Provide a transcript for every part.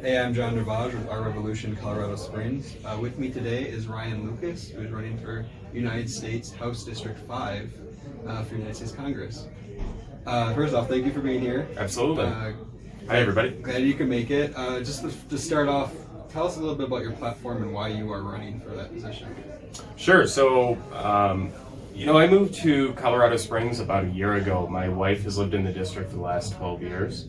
Hey, I'm John Nervaj with Our Revolution Colorado Springs. With me today is Ryan Lucas, who is running for United States House District 5 for United States Congress. First off, thank you for being here. Absolutely. Hi, everybody. Glad you can make it. Just to start off, tell us a little bit about your platform and why you are running for that position. Sure. So, I moved to Colorado Springs about a year ago. My wife has lived in the district for the last 12 years.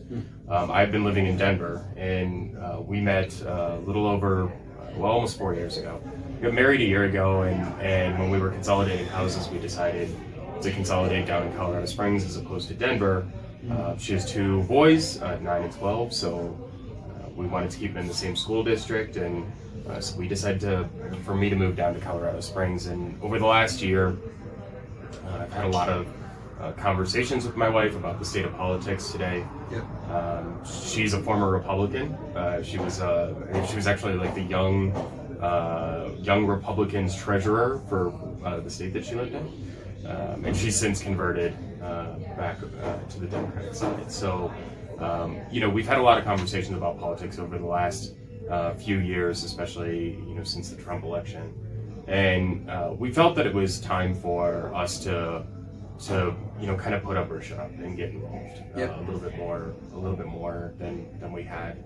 I've been living in Denver, and we met a little over, almost 4 years ago. We got married a year ago, and when we were consolidating houses, we decided to consolidate down in Colorado Springs as opposed to Denver. She has two boys, 9 and 12, so we wanted to keep them in the same school district, and so we decided for me to move down to Colorado Springs. And over the last year, I've had a lot of conversations with my wife about the state of politics today. Yep. She's a former Republican. She was actually like the young Republicans treasurer for the state that she lived in, and she's since converted back to the Democratic side. So, we've had a lot of conversations about politics over the last few years, especially since the Trump election. And we felt that it was time for us to kind of put up or shut up and get involved a little bit more than we had.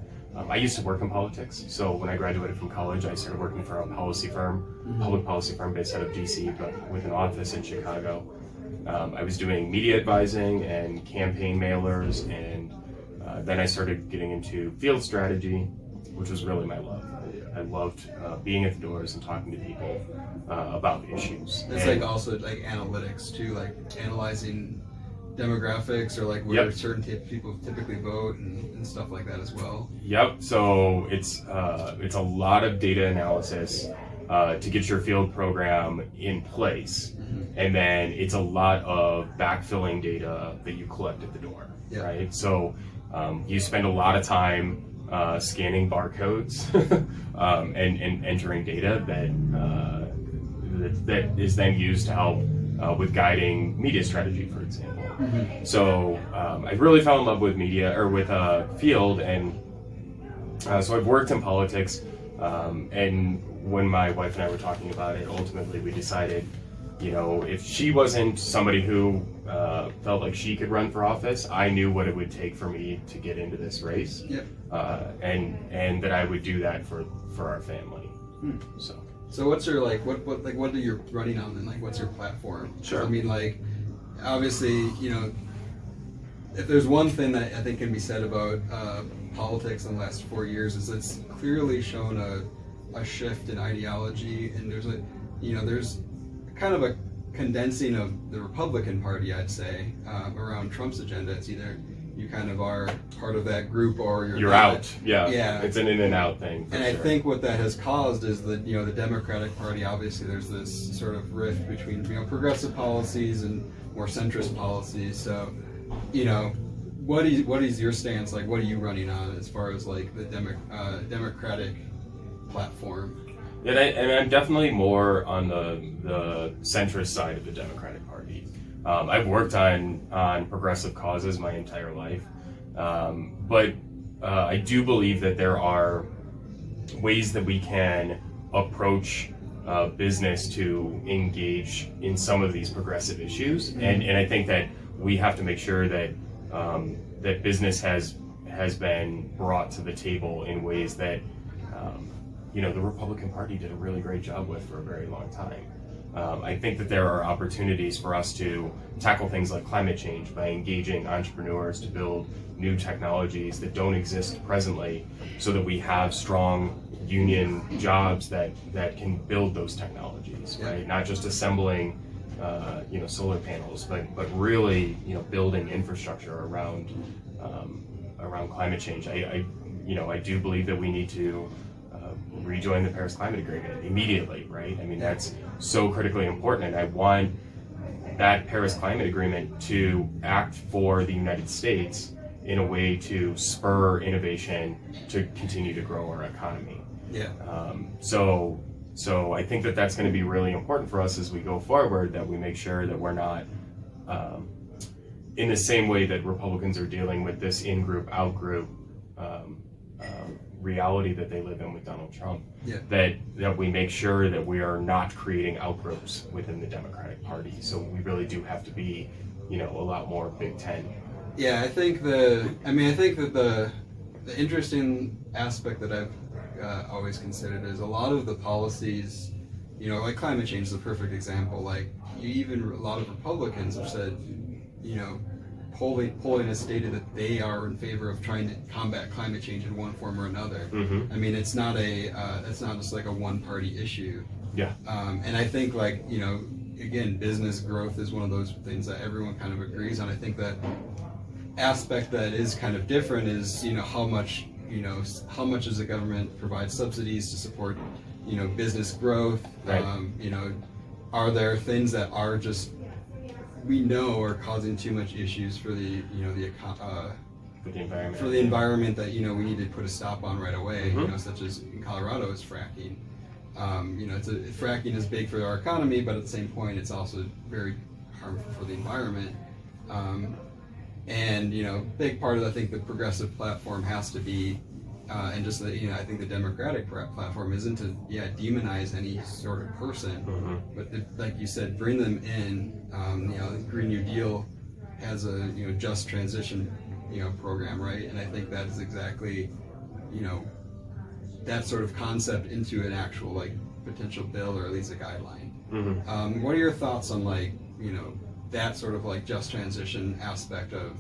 I used to work in politics, so when I graduated from college, I started working for a policy firm, public policy firm based out of DC, but with an office in Chicago. I was doing media advising and campaign mailers, and then I started getting into field strategy, which was really my love. I loved being at the doors and talking to people about issues. It's also analytics too, like analyzing demographics or where certain people typically vote and stuff like that as well. Yep. So it's a lot of data analysis to get your field program in place, and then it's a lot of backfilling data that you collect at the door. Right. So you spend a lot of time scanning barcodes and entering data that is then used to help with guiding media strategy, for example. So I really fell in love with media or with field, and so I've worked in politics. And when my wife and I were talking about it, ultimately we decided, if she wasn't somebody who felt like she could run for office, I knew what it would take for me to get into this race, and that I would do that for our family. So what's your what are you running on, and what's your platform? Sure. I mean, obviously, if there's one thing that I think can be said about politics in the last 4 years, is it's clearly shown a shift in ideology, and there's kind of a condensing of the Republican Party, I'd say, around Trump's agenda. It's either you kind of are part of that group or you're not. Out. Yeah. It's an in and out thing. And I think what that has caused is that the Democratic Party, obviously there's this sort of rift between progressive policies and more centrist policies. So, what is your stance? What are you running on as far as the Democratic platform? And I'm definitely more on the centrist side of the Democratic Party. I've worked on progressive causes my entire life, but I do believe that there are ways that we can approach business to engage in some of these progressive issues, and I think that we have to make sure that that business has been brought to the table in ways that the Republican Party did a really great job with for a very long time. I think that there are opportunities for us to tackle things like climate change by engaging entrepreneurs to build new technologies that don't exist presently, so that we have strong union jobs that can build those technologies, right? Not just assembling solar panels, but really building infrastructure around climate change. I do believe that we need to rejoin the Paris Climate Agreement immediately, right? I mean, that's so critically important, and I want that Paris Climate Agreement to act for the United States in a way to spur innovation to continue to grow our economy. So I think that that's going to be really important for us as we go forward, that we make sure that we're not in the same way that Republicans are dealing with this in-group, out-group reality that they live in with Donald Trump. Yeah. That we make sure that we are not creating outgrowths within the Democratic Party. So we really do have to be, a lot more Big Ten. Yeah, I think that the interesting aspect that I've always considered is a lot of the policies, like climate change is a perfect example. Like a lot of Republicans have said, polling has stated that they are in favor of trying to combat climate change in one form or another. Mm-hmm. I mean, it's not just like a one-party issue. Yeah. And I think again, business growth is one of those things that everyone kind of agrees on. I think that aspect that is kind of different is, how much does the government provide subsidies to support, business growth? Right. Are there things that are just we know are causing too much issues for the environment. For the environment that we need to put a stop on right away. Mm-hmm. Such as in Colorado is fracking. Fracking is big for our economy, but at the same point, it's also very harmful for the environment. Big part of I think the progressive platform has to be, and just I think the Democratic platform isn't to demonize any sort of person, Mm-hmm. but like you said, bring them in. The Green New Deal has a just transition program, right? And I think that is exactly that sort of concept into an actual potential bill or at least a guideline. Mm-hmm. What are your thoughts on that sort of just transition aspect of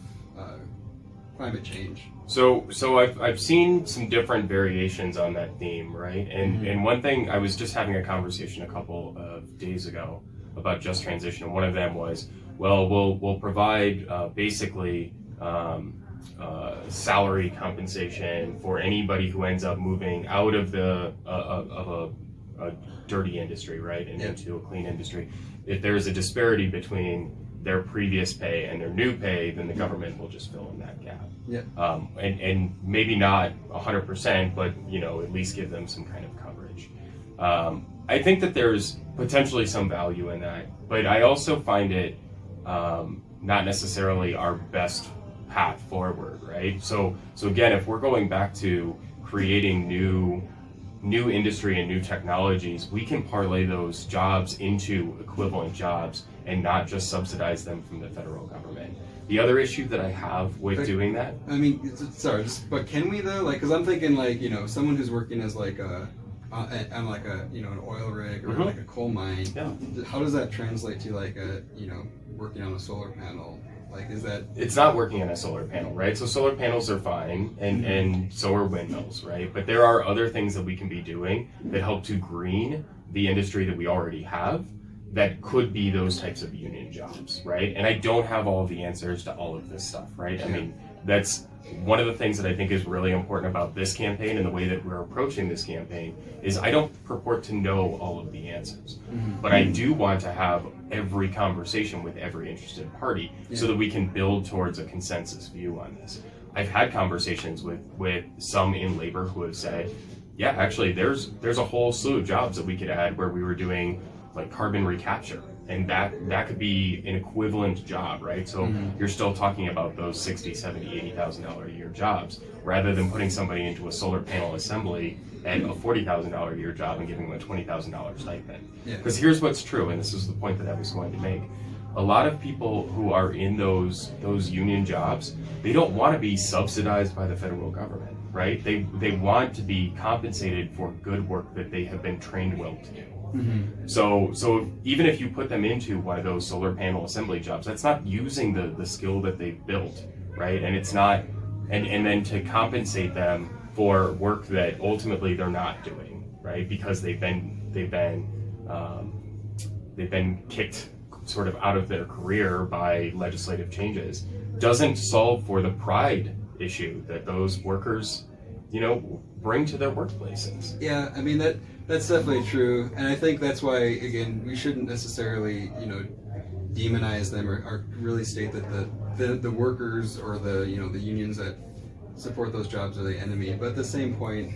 climate change? So I've seen some different variations on that theme, right? And one thing, I was just having a conversation a couple of days ago about just transition, and one of them was, well, we'll provide basically salary compensation for anybody who ends up moving out of a dirty industry, right, and into a clean industry. If there's a disparity between their previous pay and their new pay, then the government will just fill in that gap. Yeah. And maybe not 100%, but at least give them some kind of coverage. I think that there's potentially some value in that, but I also find it not necessarily our best path forward, right? So again, if we're going back to creating new industry and new technologies, we can parlay those jobs into equivalent jobs and not just subsidize them from the federal government. The other issue that I have with doing that, I mean, but can we though? Because I'm thinking someone who's working as on an oil rig or Mm-hmm. a coal mine. Yeah. How does that translate to working on a solar panel? Is that? it's not working on a solar panel, right? So solar panels are fine, and so are windmills, right? But there are other things that we can be doing that help to green the industry that we already have that could be those types of union jobs, right? And I don't have all of the answers to all of this stuff, right? I mean, that's one of the things that I think is really important about this campaign and the way that we're approaching this campaign is I don't purport to know all of the answers, but I do want to have every conversation with every interested party so that we can build towards a consensus view on this. I've had conversations with some in labor who have said, yeah, actually there's a whole slew of jobs that we could add where we were doing carbon recapture, and that could be an equivalent job, right? So you're still talking about those $60,000, $70,000, $80,000 a year jobs, rather than putting somebody into a solar panel assembly at a $40,000 a year job and giving them a $20,000 stipend. Because here's what's true, and this is the point that I was going to make. A lot of people who are in those union jobs, they don't want to be subsidized by the federal government, right? They want to be compensated for good work that they have been trained well to do. Mm-hmm. So even if you put them into one of those solar panel assembly jobs, that's not using the skill that they've built, right? And it's not, and then to compensate them for work that ultimately they're not doing, right? Because they've been kicked sort of out of their career by legislative changes, doesn't solve for the pride issue that those workers, bring to their workplaces. Yeah, I mean that's definitely true, and I think that's why again we shouldn't necessarily demonize them or really state that the workers or the unions that support those jobs are the enemy. But at the same point,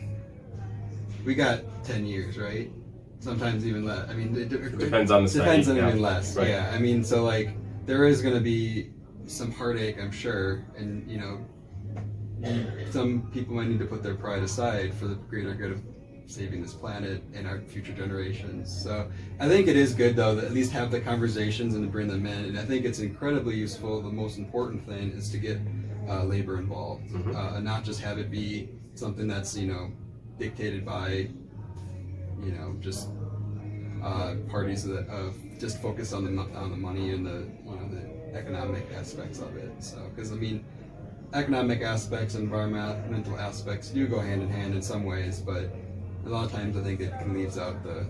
we got 10 years, right? Sometimes even less. I mean, it depends on the study. Depends on even less. Right. Yeah, I mean, so there is going to be some heartache, I'm sure, and some people might need to put their pride aside for the greater good of saving this planet and our future generations. So I think it is good though that at least have the conversations and to bring them in. And I think it's incredibly useful. The most important thing is to get labor involved, and not just have it be something that's dictated by just parties that just focus on the money and the the economic aspects of it. So because economic aspects, environmental aspects do go hand in hand in some ways, but a lot of times I think it can leaves out the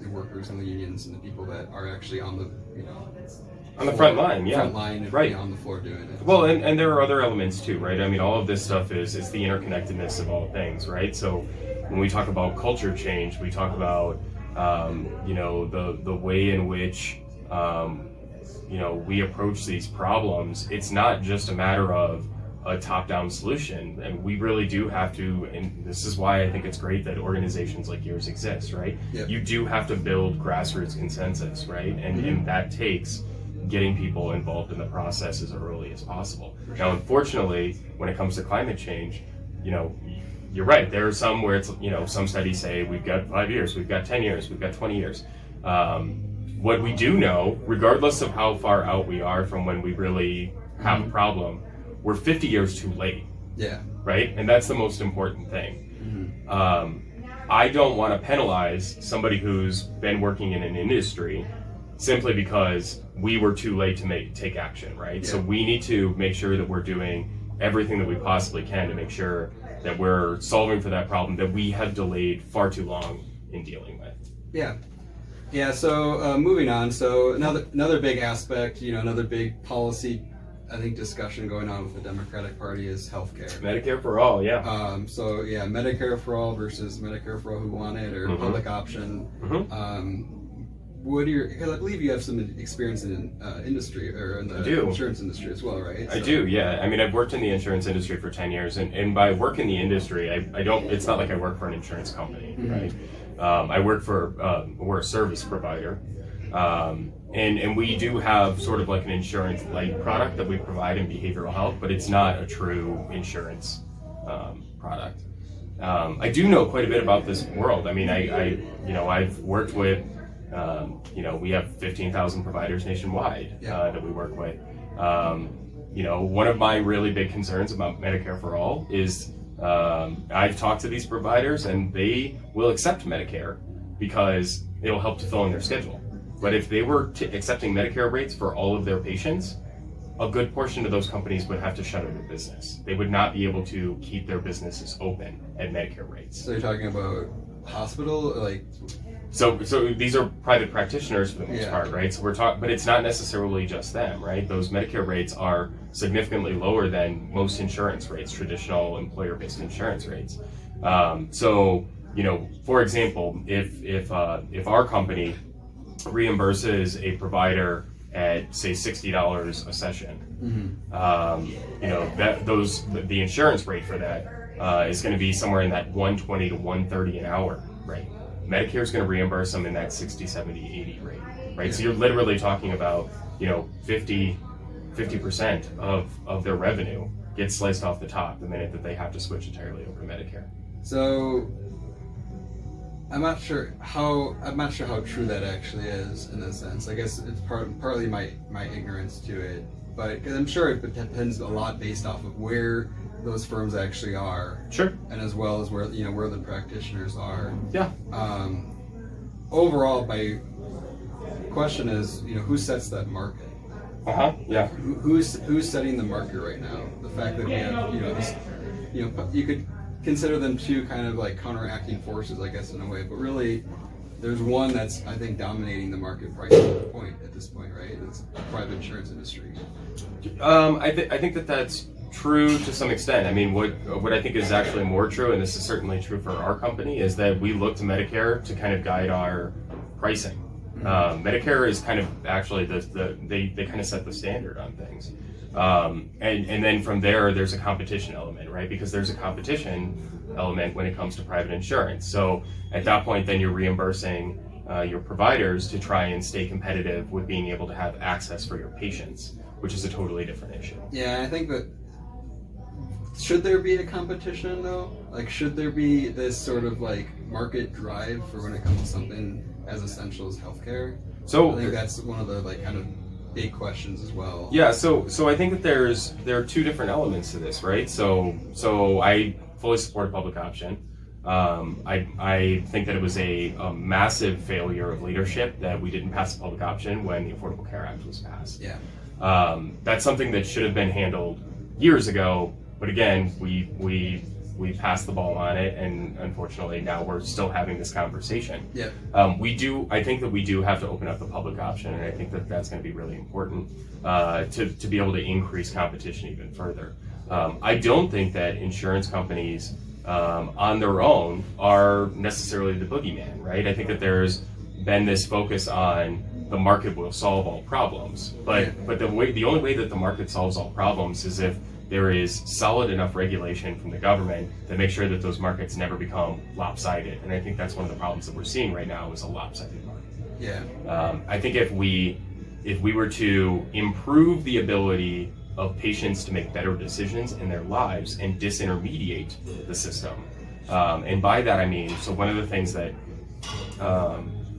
workers and the unions and the people that are actually on the on the front line, and right on the floor doing it. Well, and there are other elements too, right? I mean, all of this stuff is the interconnectedness of all things, right? So when we talk about culture change, we talk about the way in which we approach these problems. It's not just a matter of a top-down solution, and we really do have to, and this is why I think it's great that organizations like yours exist, right? Yep. You do have to build grassroots consensus, right? And that takes getting people involved in the process as early as possible. For Now, sure. unfortunately, when it comes to climate change, you're right. There are some where it's, some studies say we've got 5 years, we've got 10 years, we've got 20 years. What we do know, regardless of how far out we are from when we really have a problem, we're 50 years too late, Yeah. right? And that's the most important thing. I don't want to penalize somebody who's been working in an industry simply because we were too late to take action, right? Yeah. So we need to make sure that we're doing everything that we possibly can to make sure that we're solving for that problem that we have delayed far too long in dealing with. Yeah. Yeah, so moving on, so another big aspect, another big policy, I think, discussion going on with the Democratic Party is healthcare. Medicare for all, yeah. Medicare for all versus Medicare for all who want it, or public option. Because I believe you have some experience in industry, or in the insurance industry as well, right? I do, yeah. I mean, I've worked in the insurance industry for 10 years, and by work in the industry, it's not like I work for an insurance company, right? I work we're a service provider, and we do have sort of like an insurance-like product that we provide in behavioral health, but it's not a true insurance product. I do know quite a bit about this world. I mean, I've worked with, we have 15,000 providers nationwide that we work with. One of my really big concerns about Medicare for all is I've talked to these providers and they will accept Medicare because it'll help to fill in their schedule. But if they were accepting Medicare rates for all of their patients, a good portion of those companies would have to shutter their business. They would not be able to keep their businesses open at Medicare rates. So you're talking about hospital, like? So these are private practitioners for the most part, right? So but it's not necessarily just them, right? Those Medicare rates are significantly lower than most insurance rates, traditional employer-based insurance rates. For example, if our company reimburses a provider at say $60 a session, the insurance rate for that is going to be somewhere in that $120 to $130 an hour, right? Medicare is going to reimburse them in that 60, 70, 80 rate, right? Yeah. So you're literally talking about 50% of their revenue gets sliced off the top the minute that they have to switch entirely over to Medicare. So I'm not sure how true that actually is in a sense. I guess it's partly my ignorance to it, but because I'm sure it depends a lot based off of where those firms actually are. Sure. And as well as where where the practitioners are. Yeah. Overall, my question is, who sets that market? Yeah. Who's setting the market right now? The fact that we have this, you could consider them two kind of like counteracting forces, I guess, in a way, but really there's one that's, I think, dominating the market price at this point, right? It's the private insurance industry. I think that's true to some extent. I mean, what I think is actually more true, and this is certainly true for our company, is that we look to Medicare to kind of guide our pricing. Medicare is kind of actually they kind of set the standard on things, and then from there's a competition element, right? Because there's a competition element when it comes to private insurance. So at that point, then you're reimbursing your providers to try and stay competitive with being able to have access for your patients, which is a totally different issue. Yeah, I think that should there be a competition though? Like, should there be this sort of like market drive for when it comes to something as essential as healthcare? So I think that's one of the like kind of big questions as well. yeah, so I think that there are two different elements to this, right? So I fully support a public option. I think that it was a massive failure of leadership that we didn't pass a public option when the Affordable Care Act was passed. Yeah. That's something that should have been handled years ago, but again, we passed the ball on it, and unfortunately now we're still having this conversation. Yeah. I think that we do have to open up the public option, and I think that that's going to be really important to be able to increase competition even further. I don't think that insurance companies on their own are necessarily the boogeyman, right? I think that there's been this focus on the market will solve all problems, but the only way that the market solves all problems is if there is solid enough regulation from the government that makes sure that those markets never become lopsided. And I think that's one of the problems that we're seeing right now is a lopsided market. Yeah. I think if we were to improve the ability of patients to make better decisions in their lives and disintermediate the system, and by that I mean, so one of the things that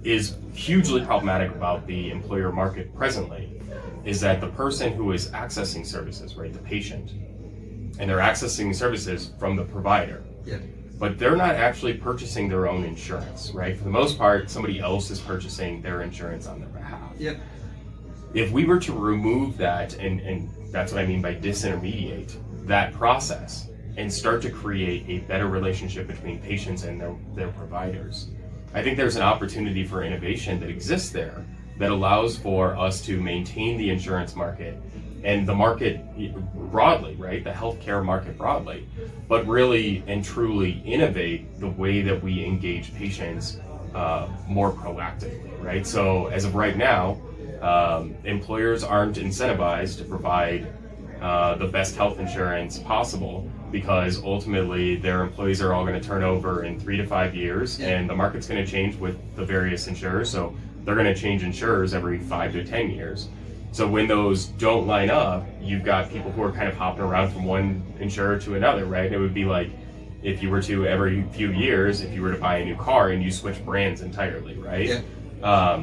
is hugely problematic about the employer market presently is that the person who is accessing services, right, the patient, and they're accessing services from the provider, Yeah. but they're not actually purchasing their own insurance, right? For the most part, somebody else is purchasing their insurance on their behalf. Yep. If we were to remove that, and that's what I mean by disintermediate, that process, and start to create a better relationship between patients and their providers, I think there's an opportunity for innovation that exists there that allows for us to maintain the insurance market and the market broadly, right? The healthcare market broadly, but really and truly innovate the way that we engage patients more proactively, right? So as of right now, employers aren't incentivized to provide the best health insurance possible because ultimately their employees are all going to turn over in 3 to 5 years, and the market's going to change with the various insurers. So they're going to change insurers every 5 to 10 years. So when those don't line up, you've got people who are kind of hopping around from one insurer to another, right? And it would be like if you were to every few years, if you were to buy a new car and you switch brands entirely, right? Yeah.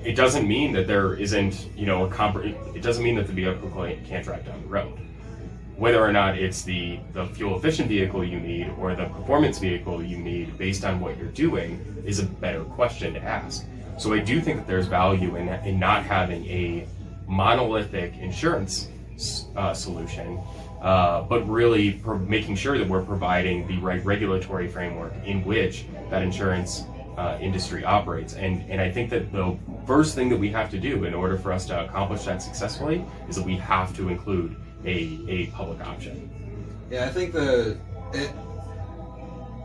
It doesn't mean that there isn't, it doesn't mean that the vehicle can't drive down the road. Whether or not it's the fuel efficient vehicle you need or the performance vehicle you need based on what you're doing is a better question to ask. So I do think that there's value in not having a monolithic insurance solution, but really making sure that we're providing the right regulatory framework in which that insurance industry operates. And I think that the first thing that we have to do in order for us to accomplish that successfully is that we have to include a public option. Yeah, I think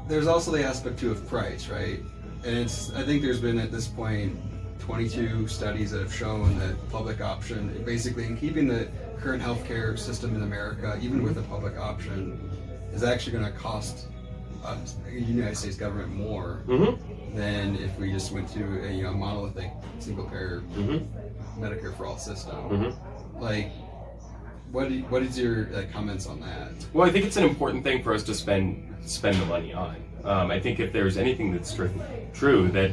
there's also the aspect too of price, right? And I think there's been at this point 22 studies that have shown that public option, basically in keeping the current healthcare system in America, even with a public option, is actually going to cost the United States government more than if we just went to a monolithic single payer Medicare for all system. Like, what is your comments on that? Well, I think it's an important thing for us to spend the money on. I think if there's anything that's true that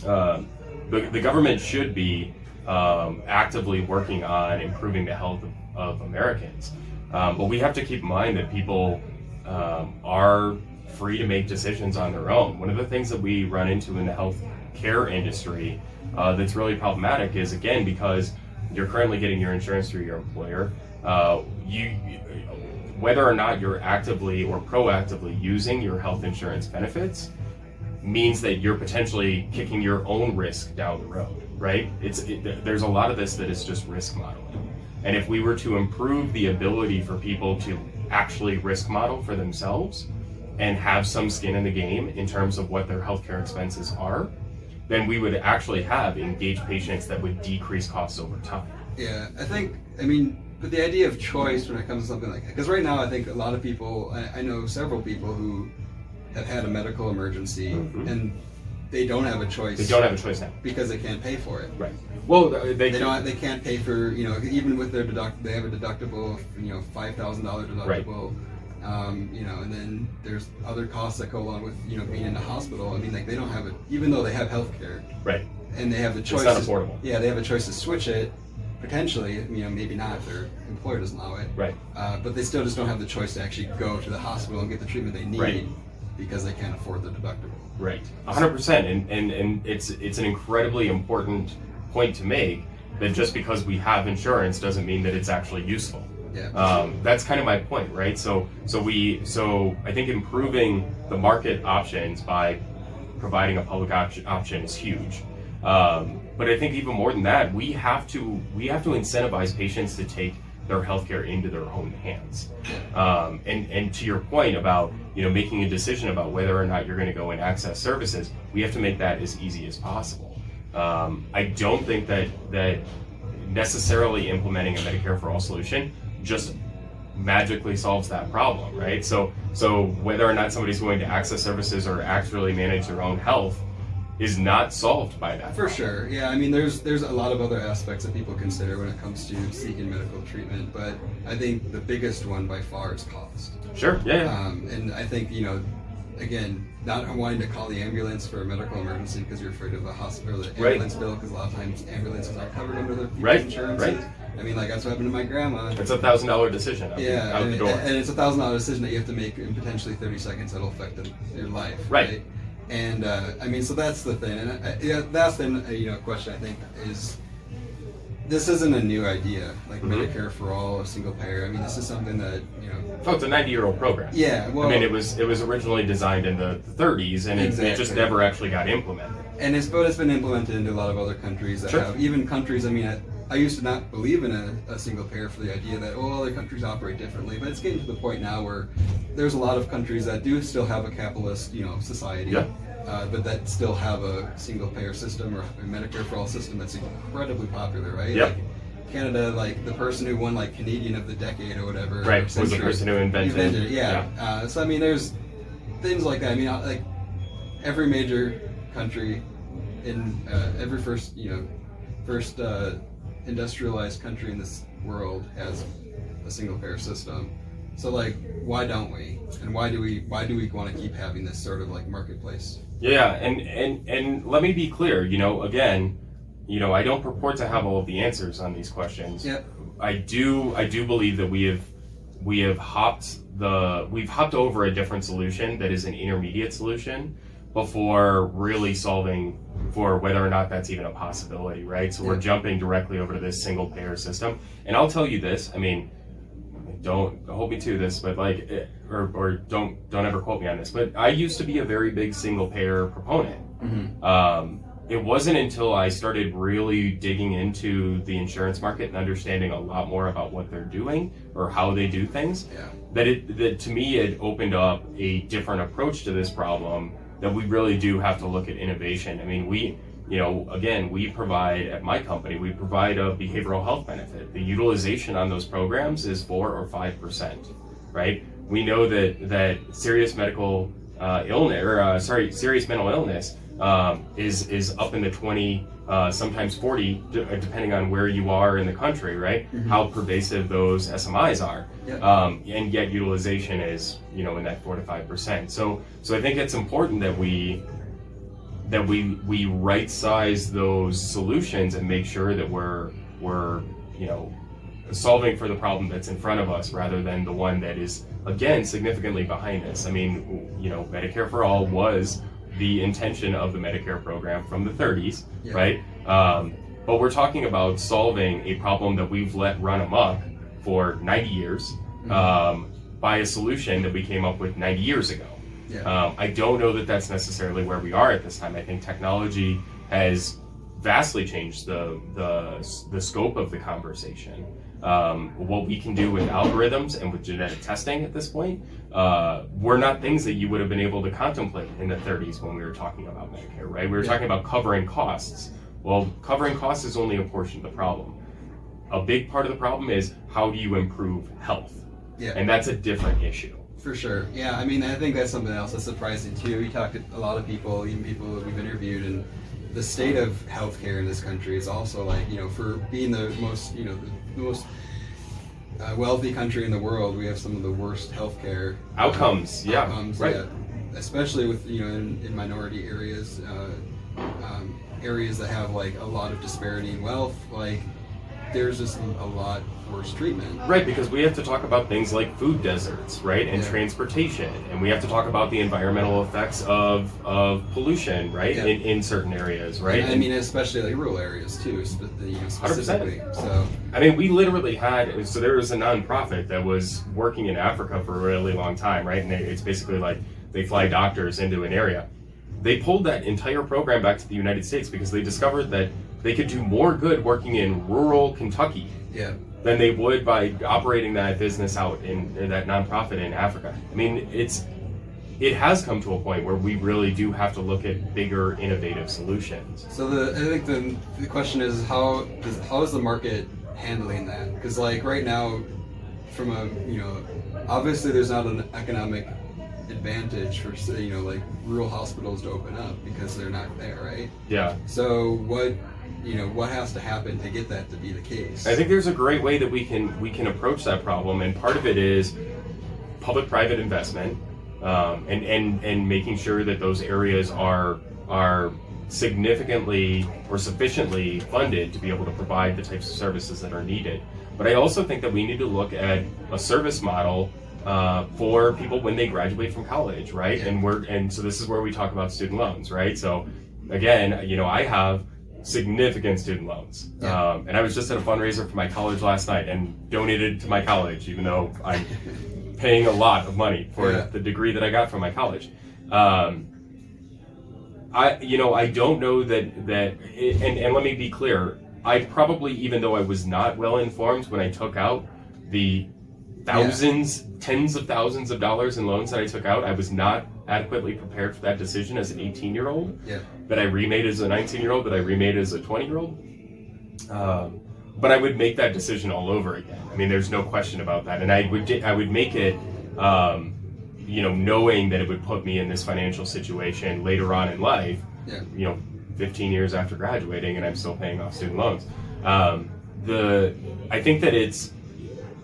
the government should be actively working on improving the health of Americans, but we have to keep in mind that people are free to make decisions on their own. One of the things that we run into in the health care industry that's really problematic is, again, because you're currently getting your insurance through your employer, whether or not you're actively or proactively using your health insurance benefits means that you're potentially kicking your own risk down the road, right? There's a lot of this that is just risk modeling. And if we were to improve the ability for people to actually risk model for themselves and have some skin in the game in terms of what their healthcare expenses are, then we would actually have engaged patients that would decrease costs over time. Yeah, but the idea of choice when it comes to something like that, because right now I think a lot of people, I know several people who have had a medical emergency, and they don't have a choice. They don't have a choice now. Because they can't pay for it. Right. Well, They don't. They can't pay for, you know, even with their they have a deductible, you know, $5,000 deductible. You know, and then there's other costs that go along with, you know, being in the hospital. I mean, like, they don't have it, even though they have health care. Right. And they have the choice. It's not affordable. Yeah, they have a choice to switch it, potentially, you know, maybe not if their employer doesn't allow it. Right. But they still just don't have the choice to actually go to the hospital and get the treatment they need. Right. Because they can't afford the deductible. Right, 100%, and it's an incredibly important point to make, that just because we have insurance doesn't mean that it's actually useful. Yeah. That's kind of my point, right? So I think improving the market options by providing a public option is huge. But I think even more than that, we have to incentivize patients to take their healthcare into their own hands. And to your point about, you know, making a decision about whether or not you're going to go and access services, we have to make that as easy as possible. I don't think that necessarily implementing a Medicare for All solution just magically solves that problem, right? So whether or not somebody's going to access services or actually manage their own health is not solved by that. For sure, yeah. I mean, there's a lot of other aspects that people consider when it comes to seeking medical treatment, but I think the biggest one by far is cost. Sure, yeah. And I think, you know, again, not wanting to call the ambulance for a medical emergency because you're afraid of the hospital, the ambulance bill, because a lot of times ambulances aren't covered under the insurance. Right. I mean, like, that's what happened to my grandma. It's $1,000 decision out the door. And it's $1,000 decision that you have to make in potentially 30 seconds that'll affect your life. Right. And I mean, so that's the thing, and that's the you know, question I think is, this isn't a new idea, like Medicare for all or single payer. I mean, this is something that, you know. Oh, it's a 90-year-old program. Yeah, well, I mean, it was originally designed in the 30s, and it just never actually got implemented. And it's been implemented into a lot of other countries that have, even countries. I mean, I used to not believe in a single payer for the idea that, oh, other countries operate differently, but it's getting to the point now where there's a lot of countries that do still have a capitalist, you know, society, but that still have a single payer system or a Medicare for all system that's incredibly popular, right? Yep. Like Canada, like the person who won like Canadian of the Decade or whatever, right, was the person who invented it. Yeah. So I mean, there's things like that. I mean, like every major country in every first industrialized country in this world has a single payer system. So like, why don't we? And why do we want to keep having this sort of like marketplace? Yeah, and let me be clear, you know, again, you know, I don't purport to have all of the answers on these questions. Yep. I do believe that we've hopped over a different solution that is an intermediate solution before really solving for whether or not that's even a possibility, right? So we're jumping directly over to this single payer system. And I'll tell you this, I mean, don't hold me to this, but like, or don't ever quote me on this, but I used to be a very big single payer proponent. Mm-hmm. It wasn't until I started really digging into the insurance market and understanding a lot more about what they're doing or how they do things, that to me it opened up a different approach to this problem, that we really do have to look at innovation. I mean, we provide, at my company, we provide a behavioral health benefit. The utilization on those programs is 4 or 5%, right? We know that serious mental illness is up in the 20, sometimes 40, depending on where you are in the country, right? Mm-hmm. How pervasive those SMIs are. Yep. And yet utilization is, you know, in that 4 to 5%. So I think it's important that we right size those solutions and make sure that we're you know, solving for the problem that's in front of us rather than the one that is, again, significantly behind us. I mean, you know, Medicare for All was the intention of the Medicare program from the 30s, right? But we're talking about solving a problem that we've let run amok for 90 years by a solution that we came up with 90 years ago. I don't know that that's necessarily where we are at this time. I think technology has vastly changed the scope of the conversation. What we can do with algorithms and with genetic testing at this point were not things that you would have been able to contemplate in the 30s when we were talking about Medicare, right? We were talking about covering costs. Well, covering costs is only a portion of the problem. A big part of the problem is, how do you improve health? And that's a different issue. For sure. Yeah, I mean, I think that's something else that's surprising too. We talked to a lot of people, even people that we've interviewed, and the state of healthcare in this country is also like, for being the most, the most wealthy country in the world, we have some of the worst healthcare outcomes. Right. Yeah, especially with in minority areas, areas that have like a lot of disparity in wealth. Like, there's just a lot worse treatment. Right, because we have to talk about things like food deserts, right, and transportation, and we have to talk about the environmental effects of pollution, right, in certain areas, right. And I mean, especially like rural areas too, specifically. 100%. So I mean, we literally there was a nonprofit that was working in Africa for a really long time, right, and it's basically like they fly doctors into an area. They pulled that entire program back to the United States because they discovered that they could do more good working in rural Kentucky than they would by operating that business out in that nonprofit in Africa. I mean, it has come to a point where we really do have to look at bigger, innovative solutions. So I think the question is how is the market handling that? Because like right now, from obviously there's not an economic advantage for like rural hospitals to open up because they're not there, right? Yeah. So what has to happen to get that to be the case? I think there's a great way that we can approach that problem, and part of it is public-private investment, and making sure that those areas are significantly or sufficiently funded to be able to provide the types of services that are needed. But I also think that we need to look at a service model for people when they graduate from college, right? Yeah. And so this is where we talk about student loans, right? So again, I have significant student loans, and I was just at a fundraiser for my college last night and donated to my college, even though I'm paying a lot of money for the degree that I got from my college. I don't know that and let me be clear, I probably, even though I was not well informed when I took out the tens of thousands of dollars in loans that I took out, I was not adequately prepared for that decision as an 18-year-old, that I remade as a 19-year-old, that I remade as a 20-year-old. But I would make that decision all over again. I mean, there's no question about that. And I would make it, knowing that it would put me in this financial situation later on in life, 15 years after graduating, and I'm still paying off student loans.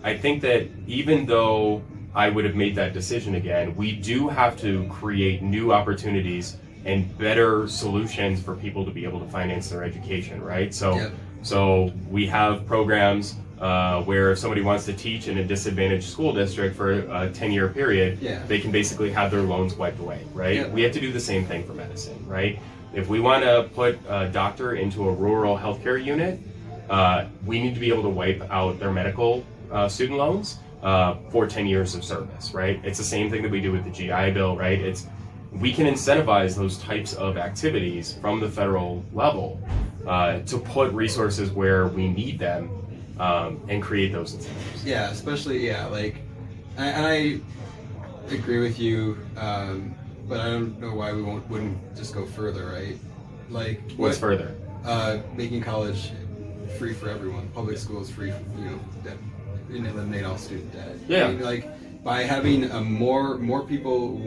I think that even though I would have made that decision again, we do have to create new opportunities and better solutions for people to be able to finance their education, right? So we have programs where if somebody wants to teach in a disadvantaged school district for a 10-year period, they can basically have their loans wiped away, right? We have to do the same thing for medicine, right? If we want to put a doctor into a rural healthcare unit, we need to be able to wipe out their medical student loans for 10 years of service, right? It's the same thing that we do with the GI Bill, right? We can incentivize those types of activities from the federal level to put resources where we need them and create those incentives. Yeah, especially, and I agree with you, but I don't know why we wouldn't just go further, right? Like, what's further? Making college free for everyone. Public schools free, and eliminate all student debt. Yeah. I mean, like, by having more people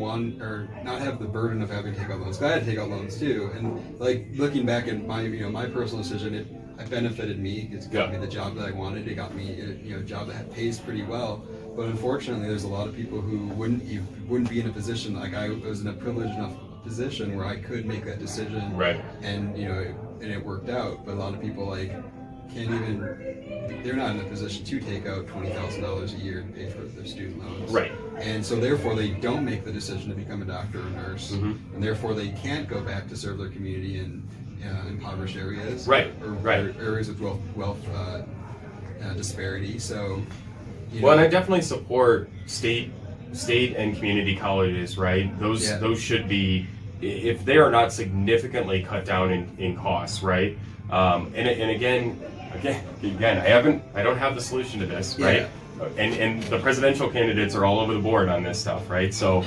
not have the burden of having to take out loans. 'Cause I had to take out loans too, and like looking back at my my personal decision, it benefited me. It's got me the job that I wanted. It got me a job that pays pretty well. But unfortunately, there's a lot of people who wouldn't be in a position like I was in a privileged enough position where I could make that decision. Right. And and it worked out. But a lot of people they're not in a position to take out $20,000 a year to pay for their student loans. Right. And so therefore they don't make the decision to become a doctor or nurse, and therefore they can't go back to serve their community in impoverished areas, or areas with wealth disparity. So, and I definitely support state and community colleges, right? Those should be, if they are not significantly cut down in costs, right? And again, I don't have the solution to this, right? And the presidential candidates are all over the board on this stuff, right? So,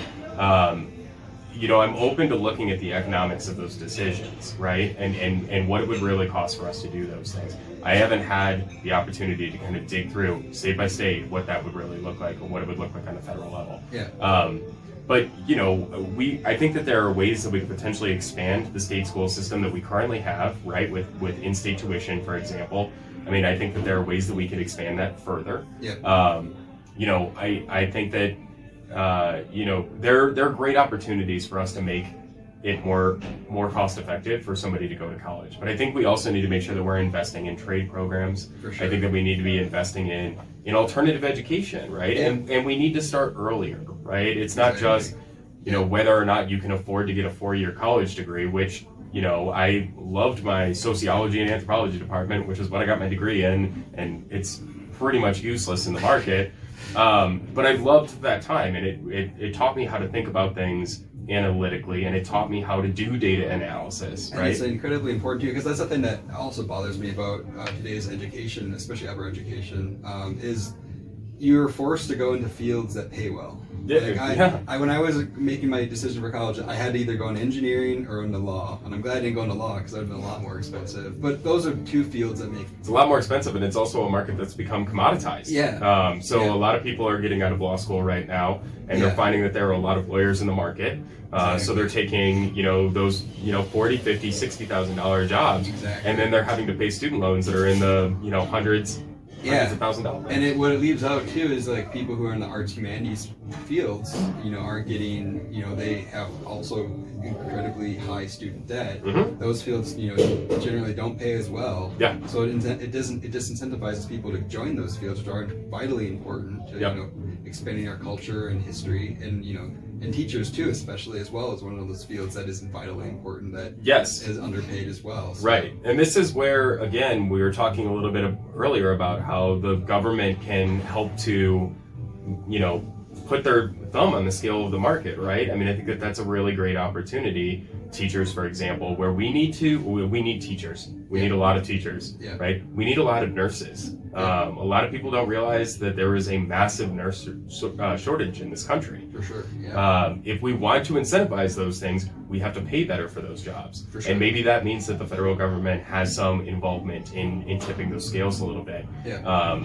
I'm open to looking at the economics of those decisions, right? And what it would really cost for us to do those things. I haven't had the opportunity to kind of dig through state by state what that would really look like, or what it would look like on a federal level. Yeah. But I think that there are ways that we could potentially expand the state school system that we currently have, right? With in-state tuition, for example. I mean, I think that there are ways that we could expand that further. Yeah. I think that there are great opportunities for us to make it more cost effective for somebody to go to college. But I think we also need to make sure that we're investing in trade programs. For sure. I think that we need to be investing in alternative education, right? Yeah. And we need to start earlier, right? It's not just whether or not you can afford to get a 4-year college degree, which I loved my sociology and anthropology department, which is what I got my degree in, and it's pretty much useless in the market. But I loved that time, and it taught me how to think about things analytically, and it taught me how to do data analysis, And right? it's incredibly important too, because that's the thing that also bothers me about today's education, especially upper education, is you're forced to go into fields that pay well. When I was making my decision for college, I had to either go into engineering or into law, and I'm glad I didn't go into law because that would have been a lot more expensive. But those are two fields that make It's a lot more expensive, and it's also a market that's become commoditized. Yeah. A lot of people are getting out of law school right now, and they're finding that there are a lot of lawyers in the market. So they're taking, those, $40,000, $50,000, $60,000 jobs, Exactly. and then they're having to pay student loans that are in the, hundreds of $1,000s. And what it leaves out too is like people who are in the arts humanities fields, aren't getting, they have also incredibly high student debt. Mhm. Those fields, generally don't pay as well. Yeah. So it disincentivizes people to join those fields, which are vitally important to Yep. expanding our culture and history, and and teachers too, especially as well, is one of those fields that is vitally important that Yes. is underpaid as well. So, Right. And this is where, again, we were talking a little bit earlier about how the government can help to, put their thumb on the scale of the market, right? I mean, I think that that's a really great opportunity. Teachers, for example, where we need teachers. We need a lot of teachers, Yeah. right? We need a lot of nurses. Yeah. A lot of people don't realize that there is a massive nurse shortage in this country. For sure. Yeah. If we want to incentivize those things, we have to pay better for those jobs. For sure. And maybe that means that the federal government has some involvement in tipping those scales a little bit. Yeah.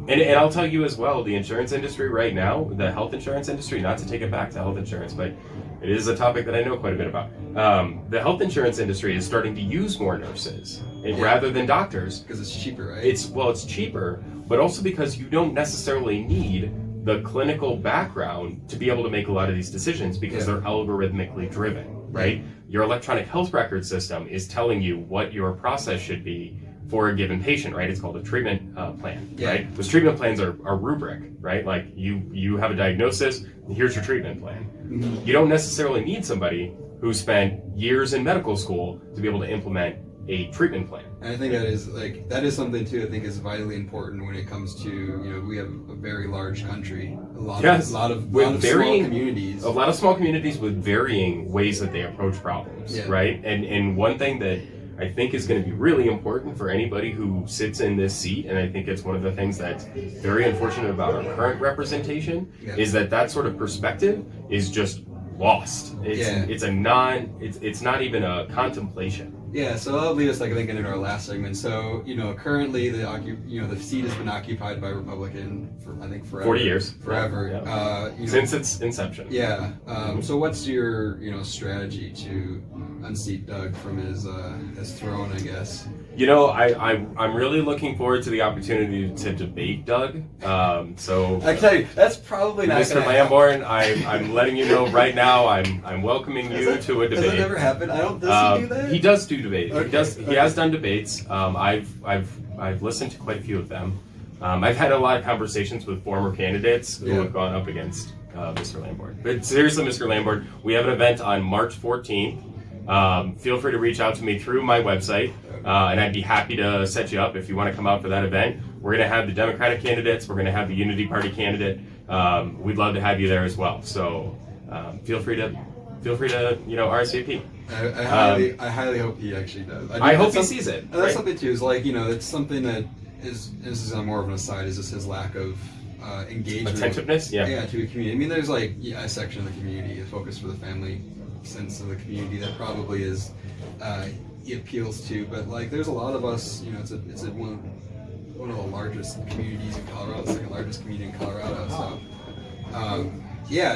And I'll tell you as well, the insurance industry right now, the health insurance industry, not to take it back to health insurance, but it is a topic that I know quite a bit about. The health insurance industry is starting to use more nurses rather than doctors. Because it's cheaper, right? It's cheaper, but also because you don't necessarily need the clinical background to be able to make a lot of these decisions because they're algorithmically driven, right? Your electronic health record system is telling you what your process should be for a given patient, right? It's called a treatment plan, right? Those treatment plans are rubric, right? Like you have a diagnosis, here's your treatment plan. Mm-hmm. You don't necessarily need somebody who spent years in medical school to be able to implement a treatment plan. And I think that is something too. I think is vitally important when it comes to we have a very large country, a lot of small communities, a lot of small communities with varying ways that they approach problems, right? And one thing that I think is going to be really important for anybody who sits in this seat, and I think it's one of the things that's very unfortunate about our current representation, is that sort of perspective is just lost. It's not even a contemplation. Yeah, so that'll lead us, I think, into our last segment. So, currently the seat has been occupied by Republican for I think forever. 40 years. Forever. Yeah. Since its inception. Yeah. So what's your strategy to unseat Doug from his throne, I guess? I'm really looking forward to the opportunity to debate Doug. So I tell you, that's probably not Mr. Lamborn, I'm letting you know right now. I'm welcoming you to a debate. Does that ever happen? Does he do that? He does do debate. Okay. He has done debates. I've listened to quite a few of them. I've had a lot of conversations with former candidates who have gone up against Mr. Lamborn. But seriously, Mr. Lamborn, we have an event on March 14th. Feel free to reach out to me through my website, and I'd be happy to set you up if you want to come out for that event. We're going to have the Democratic candidates. We're going to have the Unity Party candidate. We'd love to have you there as well. So feel free to RSVP. I highly hope he actually does. I hope he sees it. And that's something too. Is it's something that is. This is on more of an aside. Is just his lack of engagement, Attentiveness, yeah. to a community. I mean, there's like a section of the community, a focus for the family sense of the community that probably is it appeals to, but like there's a lot of us. You know, it's a one of the largest communities in Colorado, the second largest community in Colorado. So.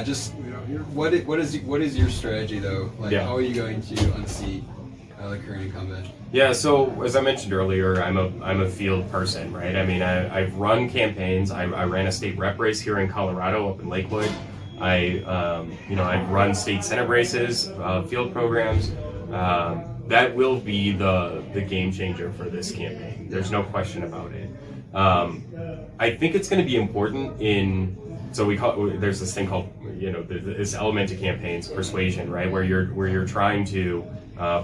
Just what is your strategy though? Like, how are you going to unseat the current incumbent? Yeah, so as I mentioned earlier, I'm a field person, right? I mean, I've run campaigns. I ran a state rep race here in Colorado, up in Lakewood. I've run state senate races, field programs. That will be the game changer for this campaign. There's no question about it. I think it's going to be important so there's this thing called, this element to campaigns, persuasion, right? Where you're trying to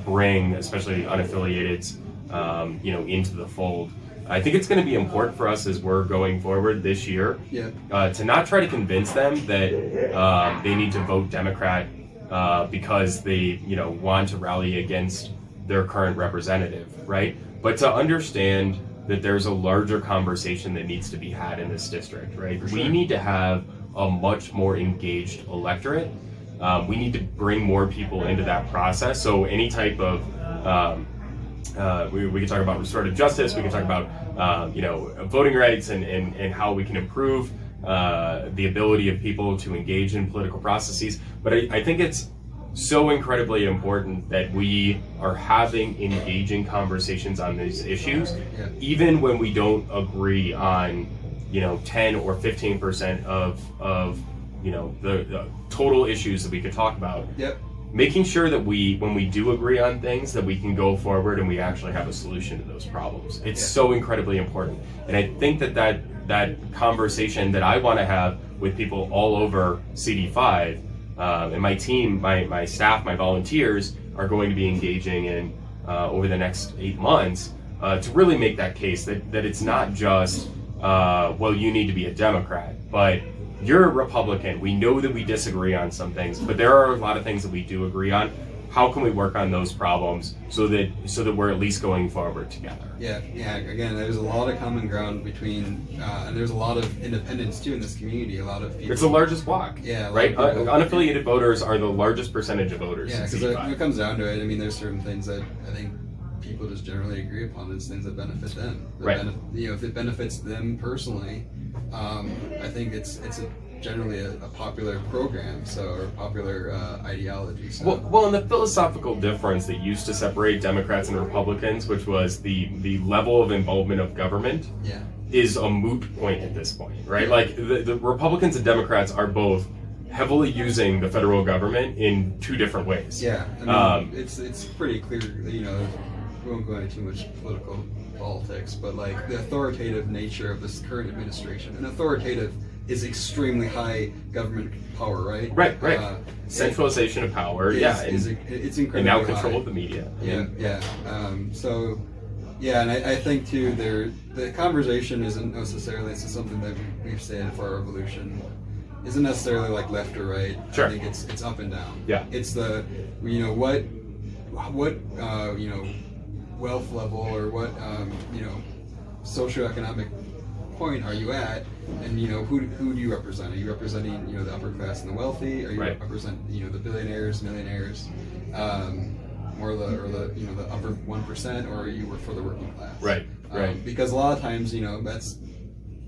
bring, especially unaffiliated, into the fold. I think it's going to be important for us as we're going forward this year to not try to convince them that they need to vote Democrat because they, want to rally against their current representative, right? But to understand that there's a larger conversation that needs to be had in this district, right? Sure. We need to have a much more engaged electorate. We need to bring more people into that process. So any type of, we can talk about restorative justice, we can talk about, voting rights and how we can improve the ability of people to engage in political processes. But I think it's so incredibly important that we are having engaging conversations on these issues, even when we don't agree on, 10 or 15% of the total issues that we could talk about. Making sure that when we do agree on things, that we can go forward and we actually have a solution to those problems. It's so incredibly important. And I think that conversation that I want to have with people all over CD5, and my team, my staff, my volunteers are going to be engaging in over the next 8 months to really make that case that it's not just, you need to be a Democrat, but you're a Republican. We know that we disagree on some things, but there are a lot of things that we do agree on. How can we work on those problems so that we're at least going forward together? Again, there's a lot of common ground between, and there's a lot of independents too in this community. A lot of people. It's the largest block. Right. Unaffiliated voters are the largest percentage of voters. Yeah, because when it comes down to it, I mean, there's certain things that I think people just generally agree upon. There's things that benefit them. If it benefits them personally, I think it's generally a popular program, or a popular ideology. So. Well, and the philosophical difference that used to separate Democrats and Republicans, which was the level of involvement of government, is a moot point at this point, right? Like the Republicans and Democrats are both heavily using the federal government in two different ways. I mean, it's pretty clear. We won't go into too much political politics, but like the authoritative nature of this current administration, and authoritative is extremely high government power, right? Right. Centralization of power, it's incredibly and now high. Control of the media. And I think too, the conversation isn't necessarily, it's something that we've said for our evolution, isn't necessarily like left or right. Sure. I think it's up and down. It's the, what wealth level or what socioeconomic point are you at, and who do you represent? Are you representing the upper class and the wealthy? Are you representing the billionaires, millionaires, or the upper 1%, or are you for the working class? Right. Because a lot of times that's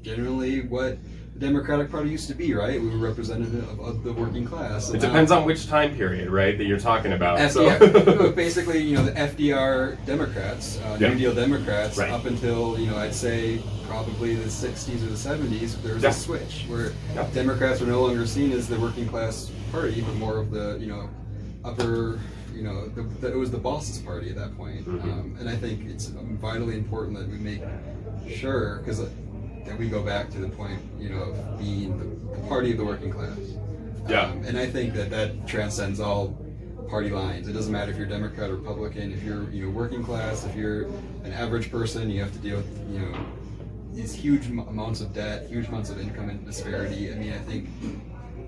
generally what the Democratic Party used to be, right? We were representative of the working class. It depends on which time period, right, that you're talking about. Basically, the FDR Democrats, New Deal Democrats, up until, I'd say probably the 60s or the 70s, there was a switch where Democrats were no longer seen as the working class party, but more of the, upper, it was the boss's party at that point. And I think it's vitally important that we make sure, because that we go back to the point, of being the party of the working class. And I think that transcends all party lines. It doesn't matter if you're Democrat or Republican. If you're working class, if you're an average person, you have to deal with these huge amounts of debt, huge amounts of income and disparity. I mean, I think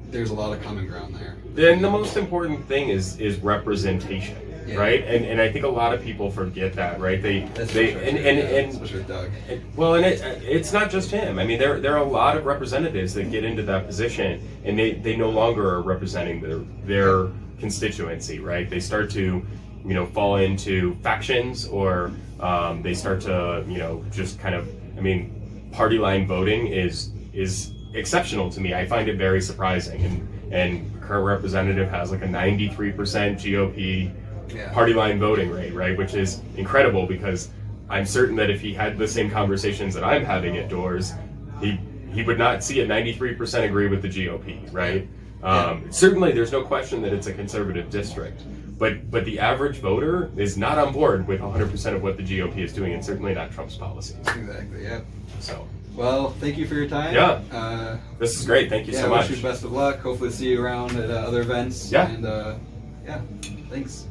there's a lot of common ground there. And the most important thing is representation, Yeah. right? And I think a lot of people forget that, right? That's for They sure. and Especially with Doug. well, and it's not just him. I mean, there are a lot of representatives that get into that position, and they no longer are representing their constituency, right? They start to, fall into factions, or they start to, just kind of. I mean, party line voting is exceptional to me. I find it very surprising, and current representative has like a 93% GOP party line voting rate, right? Which is incredible, because I'm certain that if he had the same conversations that I'm having at doors, he would not see a 93% agree with the GOP, right? Certainly, there's no question that it's a conservative district, but the average voter is not on board with 100% of what the GOP is doing, and certainly not Trump's policies. Exactly. Yeah. So. Well, thank you for your time. Yeah. This is great. Thank you so much. I wish you best of luck. Hopefully, see you around at other events. Yeah. And thanks.